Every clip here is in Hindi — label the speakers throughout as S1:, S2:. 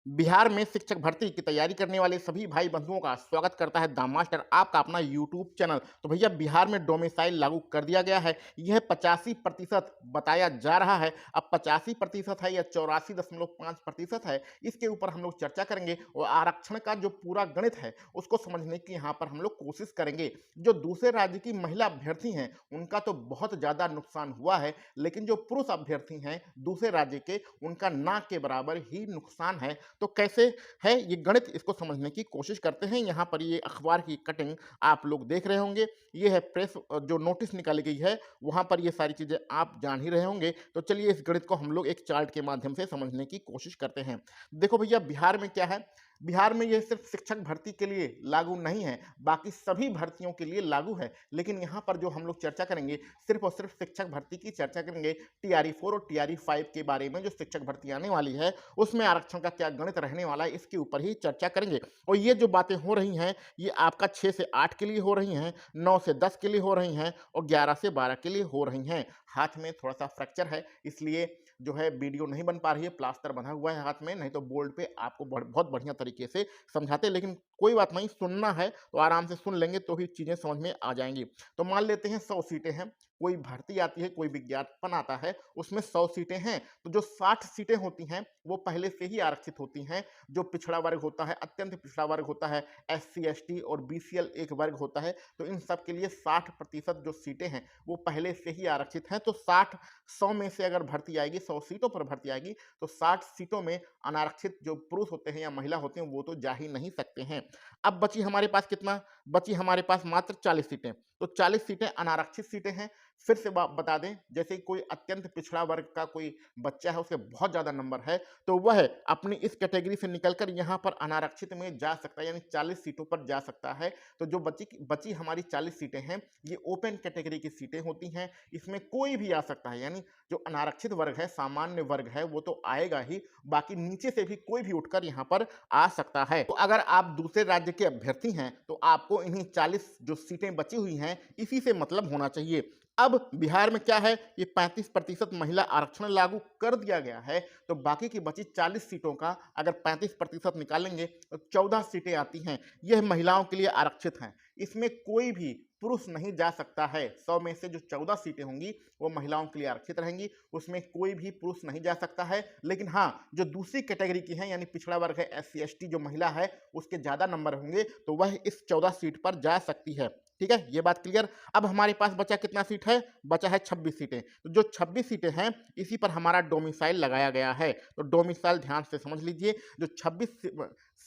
S1: बिहार में शिक्षक भर्ती की तैयारी करने वाले सभी भाई बंधुओं का स्वागत करता है द मास्टर आपका अपना यूट्यूब चैनल। तो भैया बिहार में डोमिसाइल लागू कर दिया गया है। यह 85% बताया जा रहा है। अब 85% है या 84.5% है, इसके ऊपर हम लोग चर्चा करेंगे और आरक्षण का जो पूरा गणित है उसको समझने की यहाँ पर हम लोग कोशिश करेंगे। जो दूसरे राज्य की महिला अभ्यर्थी हैं उनका तो बहुत ज़्यादा नुकसान हुआ है, लेकिन जो पुरुष अभ्यर्थी हैं दूसरे राज्य के उनका ना के बराबर ही नुकसान है। तो कैसे है ये गणित, इसको समझने की कोशिश करते हैं। यहाँ पर ये अखबार की कटिंग आप लोग देख रहे होंगे। ये है प्रेस जो नोटिस निकाली गई है, वहाँ पर ये सारी चीज़ें आप जान ही रहे होंगे। तो चलिए इस गणित को हम लोग एक चार्ट के माध्यम से समझने की कोशिश करते हैं। देखो भैया बिहार में क्या है, बिहार में ये सिर्फ शिक्षक भर्ती के लिए लागू नहीं है, बाकी सभी भर्तियों के लिए लागू है। लेकिन यहाँ पर जो हम लोग चर्चा करेंगे सिर्फ और सिर्फ शिक्षक भर्ती की चर्चा करेंगे। टीआरई 4 और टीआरई 5 के बारे में जो शिक्षक भर्ती आने वाली है उसमें आरक्षण का क्या गणित रहने वाला है इसके ऊपर ही चर्चा करेंगे। और ये जो बातें हो रही हैं ये आपका 6 से 8 के लिए हो रही हैं, 9 से 10 के लिए हो रही हैं और 11 से 12 के लिए हो रही हैं। हाथ में थोड़ा सा फ्रैक्चर है इसलिए जो है वीडियो नहीं बन पा रही है, प्लास्टर बंधा हुआ है हाथ में, नहीं तो बोर्ड पे आपको बहुत बढ़िया तरीके से समझाते। लेकिन कोई बात नहीं, सुनना है तो आराम से सुन लेंगे तो ही चीज़ें समझ में आ जाएंगी। तो मान लेते हैं 100 सीटें हैं, कोई भर्ती आती है, कोई विज्ञापन आता है, उसमें 100 सीटें हैं, तो जो 60 सीटें होती हैं वो पहले से ही आरक्षित होती हैं। जो पिछड़ा वर्ग होता है, अत्यंत पिछड़ा वर्ग होता है, एससी एसटी और बीसीएल एक वर्ग होता है, तो इन सब के लिए 60% जो सीटें हैं वो पहले से ही आरक्षित हैं। तो 60 100 में से अगर भर्ती आएगी, 100 सीटों पर भर्ती आएगी, तो 60 सीटों में अनारक्षित जो पुरुष होते हैं या महिला होते हैं वो तो जा ही नहीं सकते हैं। अब बची हमारे पास कितना, बची हमारे पास मात्र 40 सीटें। तो 40 सीटें अनारक्षित सीटें हैं। फिर से बता दें, जैसे कोई अत्यंत पिछड़ा वर्ग का कोई बच्चा है, उसके बहुत ज़्यादा नंबर है, तो वह अपनी इस कैटेगरी से निकलकर यहाँ पर अनारक्षित में जा सकता है, यानी 40 सीटों पर जा सकता है। तो जो बची हमारी 40 सीटें हैं ये ओपन कैटेगरी की सीटें होती हैं, इसमें कोई भी आ सकता है। यानी जो अनारक्षित वर्ग है, सामान्य वर्ग है, वो तो आएगा ही, बाकी नीचे से भी कोई भी उठकर यहाँ पर आ सकता है। तो अगर आप दूसरे राज्य के अभ्यर्थी हैं तो आपको इन्हीं 40 जो सीटें बची हुई हैं इसी से मतलब होना चाहिए। अब बिहार में क्या है, ये 35% महिला आरक्षण लागू कर दिया गया है, तो बाकी की बची 40 सीटों का अगर 35% निकालेंगे तो 14 सीटें आती हैं। यह महिलाओं के लिए आरक्षित हैं, इसमें कोई भी पुरुष नहीं जा सकता है। 100 में से जो 14 सीटें होंगी वो महिलाओं के लिए आरक्षित रहेंगी, उसमें कोई भी पुरुष नहीं जा सकता है। लेकिन हाँ, जो दूसरी कैटेगरी की हैं यानी पिछड़ा वर्ग है, एससी एसटी जो महिला है उसके ज़्यादा नंबर होंगे तो वह इस 14 सीट पर जा सकती है। ठीक है, ये बात क्लियर। अब हमारे पास बचा कितना सीट है, बचा है 26 सीटें। तो जो 26 सीटें हैं इसी पर हमारा डोमिसाइल लगाया गया है। तो डोमिसाइल ध्यान से समझ लीजिए, जो 26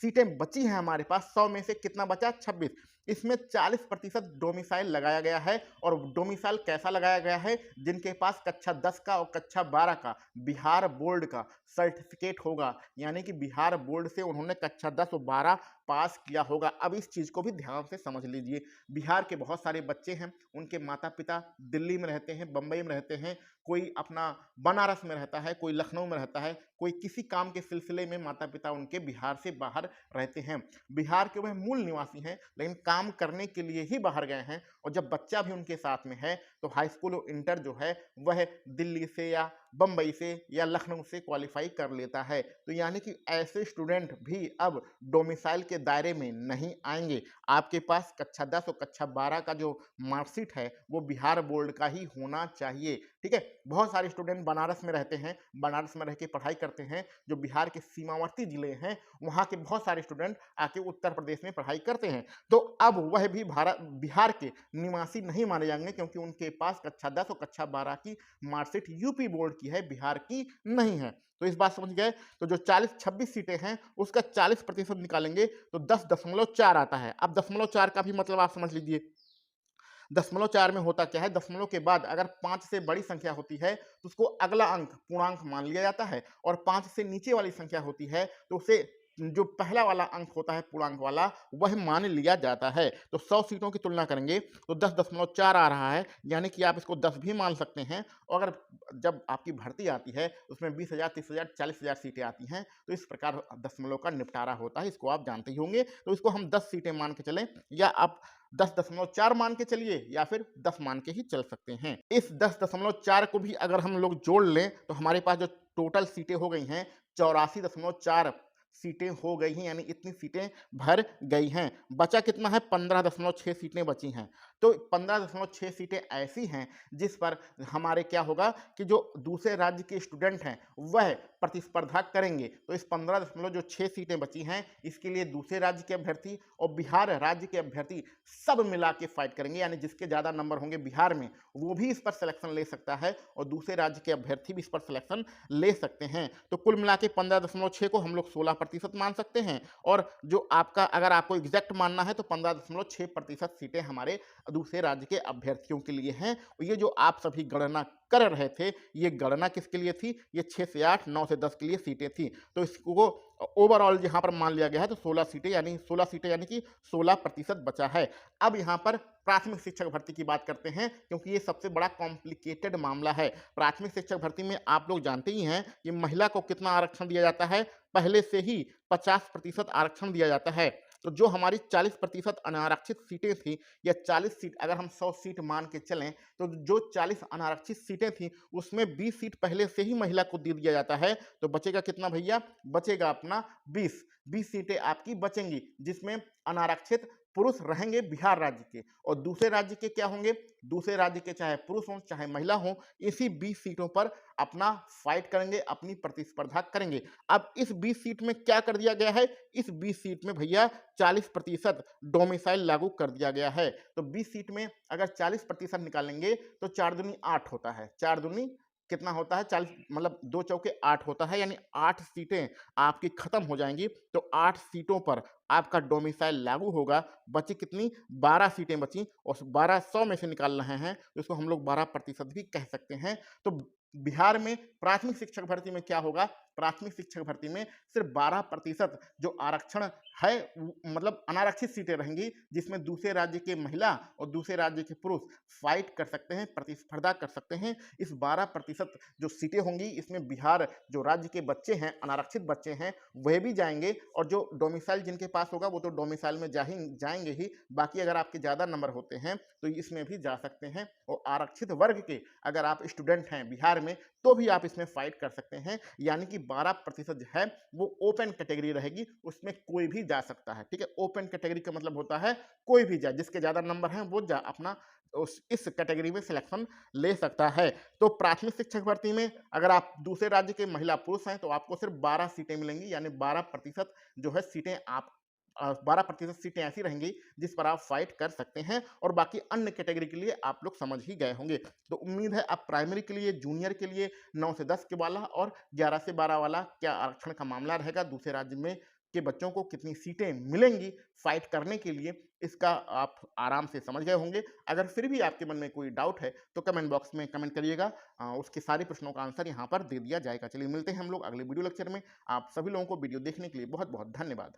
S1: सीटें बची हैं हमारे पास, 100 में से कितना बचा, 26, इसमें 40% डोमिसाइल लगाया गया है। और डोमिसाइल कैसा लगाया गया है, जिनके पास कक्षा 10 का और कक्षा 12 का बिहार बोर्ड का सर्टिफिकेट होगा, यानी कि बिहार बोर्ड से उन्होंने कक्षा 10 और 12 पास किया होगा। अब इस चीज़ को भी ध्यान से समझ लीजिए, बिहार के बहुत सारे बच्चे हैं, उनके माता पिता दिल्ली में रहते हैं, बम्बई में रहते हैं, कोई अपना बनारस में रहता है, कोई लखनऊ में रहता है, कोई किसी काम के सिलसिले में माता पिता उनके बिहार से बाहर रहते हैं। बिहार के वह मूल निवासी हैं लेकिन काम करने के लिए ही बाहर गए हैं, और जब बच्चा भी उनके साथ में है तो हाई स्कूल और इंटर जो है वह दिल्ली से या बम्बई से या लखनऊ से क्वालिफाई कर लेता है। तो यानी कि ऐसे स्टूडेंट भी अब डोमिसाइल के दायरे में नहीं आएंगे। आपके पास कक्षा 10 और कक्षा 12 का जो मार्कशीट है वो बिहार बोर्ड का ही होना चाहिए। ठीक है, बहुत सारे स्टूडेंट बनारस में रहते हैं, बनारस में रह के पढ़ाई करते हैं, जो बिहार के सीमावर्ती जिले हैं वहाँ के बहुत सारे स्टूडेंट आके उत्तर प्रदेश में पढ़ाई करते हैं। तो अब वह भी बिहार के निवासी नहीं माने जाएंगे, क्योंकि उनके पास कक्षा 10 और कक्षा 12 की मार्कशीट यूपी बोर्ड की है, बिहार की नहीं है। तो इस बात समझ गए। तो जो 26 सीटें हैं उसका 40% निकालेंगे तो 10.4 आता है। अब 0.4 का भी मतलब आप समझ लीजिए। 0.4 में होता क्या है, दशमलव के बाद अगर 5 से बड़ी संख्या होती है तो उसको अगला अंक पूर्णांक मान लिया जाता है, और 5 से नीचे वाली संख्या होती है तो उसे जो पहला वाला अंक होता है पूर्णांक वाला वह मान लिया जाता है। तो 100 सीटों की तुलना करेंगे तो 10.4 आ रहा है, यानी कि आप इसको 10 भी मान सकते हैं। और अगर जब आपकी भर्ती आती है उसमें 20,000, 30,000, 40,000 सीटें आती हैं, तो इस प्रकार दशमलव का निपटारा होता है, इसको आप जानते ही होंगे। तो इसको हम 10 सीटें मान के चलें, या आप 10.4 मान के चलिए, या फिर 10 मान के ही चल सकते हैं। इस 10.4 को भी अगर हम लोग जोड़ लें तो हमारे पास जो टोटल सीटें हो गई हैं 84.4 सीटें हो गई हैं, यानी इतनी सीटें भर गई हैं। बचा कितना है? 15.6 सीटें बची हैं। तो 15.6 सीटें ऐसी हैं जिस पर हमारे क्या होगा कि जो दूसरे राज्य के स्टूडेंट हैं वह प्रतिस्पर्धा करेंगे। तो इस 15.6 सीटें बची हैं, इसके लिए दूसरे राज्य के अभ्यर्थी और बिहार राज्य के अभ्यर्थी सब मिला के फाइट करेंगे, यानी जिसके ज़्यादा नंबर होंगे बिहार में वो भी इस पर सिलेक्शन ले सकता है और दूसरे राज्य के अभ्यर्थी भी इस पर सिलेक्शन ले सकते हैं। तो कुल मिला के 15.6 को हम लोग 16% मान सकते हैं और जो आपका अगर आपको एग्जैक्ट मानना है तो 15.6% सीटें हमारे दूसरे राज्य के अभ्यर्थियों के लिए हैं। और ये जो आप सभी गणना कर रहे थे, ये गणना किसके लिए थी? ये 6 से 8, 9 से 10 के लिए सीटें थी। तो इसको ओवरऑल यहाँ पर मान लिया गया है, तो 16 सीटें यानी कि 16% बचा है। अब यहाँ पर प्राथमिक शिक्षक भर्ती की बात करते हैं, क्योंकि ये सबसे बड़ा कॉम्प्लिकेटेड मामला है। प्राथमिक शिक्षक भर्ती में आप लोग जानते ही हैं कि महिला को कितना आरक्षण दिया जाता है? पहले से ही 50% आरक्षण दिया जाता है। तो जो हमारी 40% अनारक्षित सीटें थी, या 40 सीट, अगर हम 100 सीट मान के चलें, तो जो 40 अनारक्षित सीटें थी उसमें 20 सीट पहले से ही महिला को दे दिया जाता है। तो बचेगा कितना भैया? बचेगा अपना 20 सीटें आपकी बचेंगी, जिसमें अनारक्षित पुरुष रहेंगे बिहार राज्य के, और दूसरे राज्य के क्या होंगे? दूसरे राज्य के चाहे पुरुष हों चाहे महिला हों, इसी 20 सीटों पर अपना फाइट करेंगे, अपनी प्रतिस्पर्धा करेंगे। अब इस 20 सीट में क्या कर दिया गया है? इस 20 सीट में भैया 40% डोमिसाइल लागू कर दिया गया है। तो 20 सीट में अगर 40% निकालेंगे तो 4 दूनी 8 होता है। 4 दूनी कितना होता है? 40, मतलब 2 चौके 8 होता है, यानी 8 सीटें आपकी खत्म हो जाएंगी। तो 8 सीटों पर आपका डोमिसाइल लागू होगा। बची कितनी? 12 सीटें बची, और 12 100 में से निकाल रहे हैं तो इसको हम लोग 12% भी कह सकते हैं। तो बिहार में प्राथमिक शिक्षक भर्ती में क्या होगा? प्राथमिक शिक्षक भर्ती में सिर्फ 12% जो आरक्षण है, मतलब अनारक्षित सीटें रहेंगी, जिसमें दूसरे राज्य के महिला और दूसरे राज्य के पुरुष फाइट कर सकते हैं, प्रतिस्पर्धा कर सकते हैं। इस 12% जो सीटें होंगी, इसमें बिहार जो राज्य के बच्चे हैं, अनारक्षित बच्चे हैं, वह भी जाएंगे, और जो डोमिसाइल जिनके पास होगा वो तो डोमिसाइल में जाएंगे ही। बाकी अगर आपके ज़्यादा नंबर होते हैं तो इसमें भी जा सकते हैं, और आरक्षित वर्ग के अगर आप स्टूडेंट हैं बिहार में तो भी आप इसमें फाइट कर सकते हैं। यानी कि 12% जो है वो ओपन कैटेगरी रहेगी, उसमें कोई भी जा सकता है। ठीक है, ओपन कैटेगरी का मतलब होता है कोई भी जाए, जिसके ज़्यादा नंबर हैं वो जा अपना इस कैटेगरी में सिलेक्शन ले सकता है। तो प्राथमिक शिक्षक भर्ती में अगर आप दूसरे राज्य के महिला पुरुष हैं तो आपको सिर्फ 12 सीटें मिलेंगी, यानी 12% जो है सीटें आप 12% सीटें ऐसी रहेंगी जिस पर आप फाइट कर सकते हैं, और बाकी अन्य कैटेगरी के लिए आप लोग समझ ही गए होंगे। तो उम्मीद है आप प्राइमरी के लिए, जूनियर के लिए 9 से 10 के वाला और 11 से 12 वाला क्या आरक्षण का मामला रहेगा, दूसरे राज्य में के बच्चों को कितनी सीटें मिलेंगी फाइट करने के लिए, इसका आप आराम से समझ गए होंगे। अगर फिर भी आपके मन में कोई डाउट है तो कमेंट बॉक्स में कमेंट करिएगा, उसके सारे प्रश्नों का आंसर यहाँ पर दे दिया जाएगा। चलिए मिलते हैं हम लोग अगले वीडियो लेक्चर में। आप सभी लोगों को वीडियो देखने के लिए बहुत बहुत धन्यवाद।